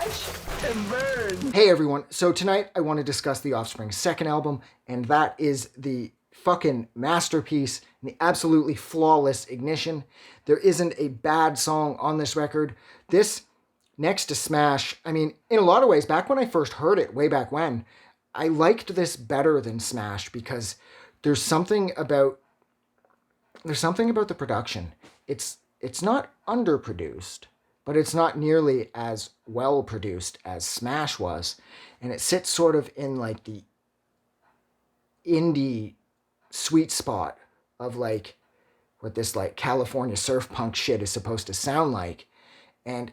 Watch and burn. Hey everyone, so tonight I want to discuss the Offspring's second album, and that is the fucking masterpiece, the absolutely flawless Ignition. There isn't a bad song on this record. This, next to Smash, I mean, in a lot of ways, back when I first heard it, way back when, I liked this better than Smash because there's something about the production. It's not underproduced, but it's not nearly as well produced as Smash was. And it sits sort of in like the indie sweet spot of like what this like California surf punk shit is supposed to sound like. And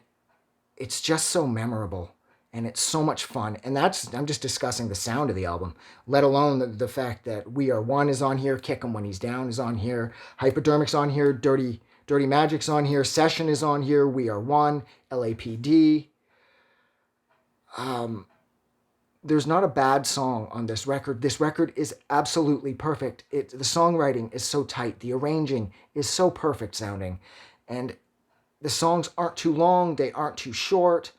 it's just so memorable and it's so much fun. And I'm just discussing the sound of the album, let alone the fact that We Are One is on here, Kick 'Em When He's Down is on here, Hypodermic's on here, Dirty Magic's on here, Session is on here, We Are One, LAPD. There's not a bad song on this record. This record is absolutely perfect. The songwriting is so tight. The arranging is so perfect sounding. And the songs aren't too long. They aren't too short.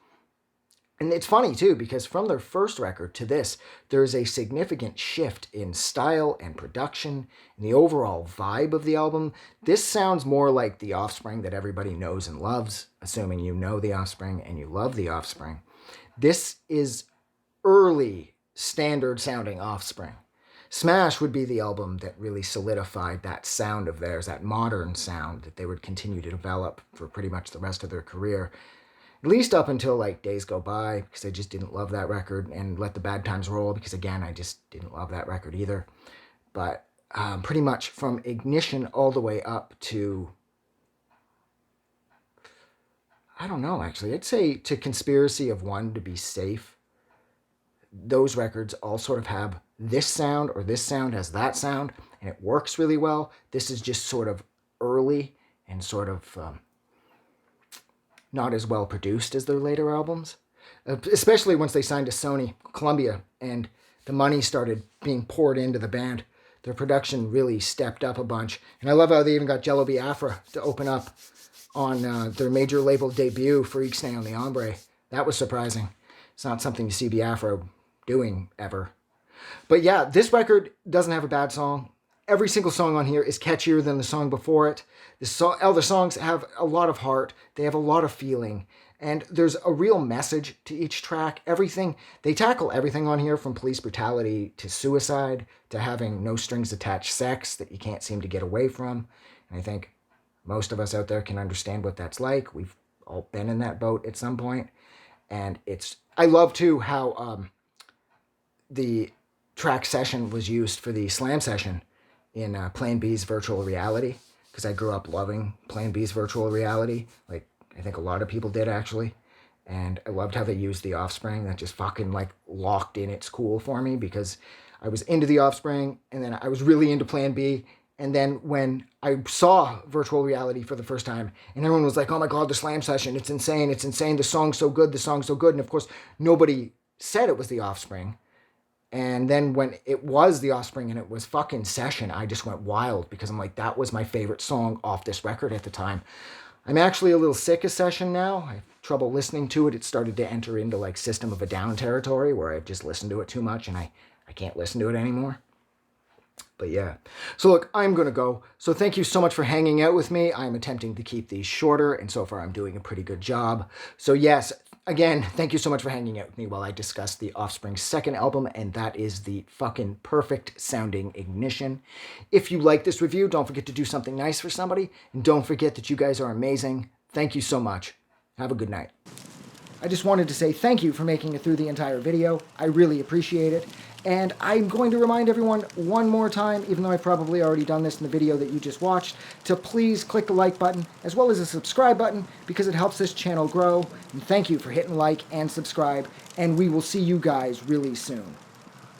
And it's funny, too, because from their first record to this, there's a significant shift in style and production and the overall vibe of the album. This sounds more like the Offspring that everybody knows and loves, assuming you know the Offspring and you love the Offspring. This is early standard sounding Offspring. Smash would be the album that really solidified that sound of theirs, that modern sound that they would continue to develop for pretty much the rest of their career. At least up until like Days Go By, because I just didn't love that record, and Let the Bad Times Roll, because again, I just didn't love that record either. But pretty much from Ignition all the way up to, I don't know actually, I'd say to Conspiracy of One to Be Safe. Those records all sort of have this sound, or this sound has that sound, and it works really well. This is just sort of early and sort of not as well produced as their later albums, especially once they signed to Sony, Columbia, and the money started being poured into the band. Their production really stepped up a bunch, and I love how they even got Jello Biafra to open up on their major label debut for Ixnay on the Hombre. That was surprising. It's not something you see Biafra doing ever. But yeah, this record doesn't have a bad song. Every single song on here is catchier than the song before it. All the songs have a lot of heart. They have a lot of feeling. And there's a real message to each track. They tackle everything on here, from police brutality to suicide to having no strings attached sex that you can't seem to get away from. And I think most of us out there can understand what that's like. We've all been in that boat at some point. And I love too how the track Session was used for the Slam Session in Plan B's Virtual Reality, because I grew up loving Plan B's Virtual Reality, like I think a lot of people did actually, and I loved how they used the Offspring. That just fucking like locked in its cool for me, because I was into the Offspring, and then I was really into Plan B, and then when I saw Virtual Reality for the first time, and everyone was like, oh my god, the Slam Session, it's insane, the song's so good, and of course nobody said it was the Offspring. And then when it was the Offspring and it was fucking Session, I just went wild, because I'm like, that was my favorite song off this record at the time. I'm actually a little sick of Session now. I have trouble listening to it. It started to enter into like System of a Down territory, where I've just listened to it too much and I can't listen to it anymore. But yeah. So look, I'm going to go. So thank you so much for hanging out with me. I'm attempting to keep these shorter, and so far I'm doing a pretty good job. So yes, again, thank you so much for hanging out with me while I discuss the Offspring's second album, and that is the fucking perfect sounding Ignition. If you like this review, don't forget to do something nice for somebody, and don't forget that you guys are amazing. Thank you so much. Have a good night. I just wanted to say thank you for making it through the entire video. I really appreciate it. And I'm going to remind everyone one more time, even though I've probably already done this in the video that you just watched, to please click the like button as well as the subscribe button, because it helps this channel grow. And thank you for hitting like and subscribe, and we will see you guys really soon.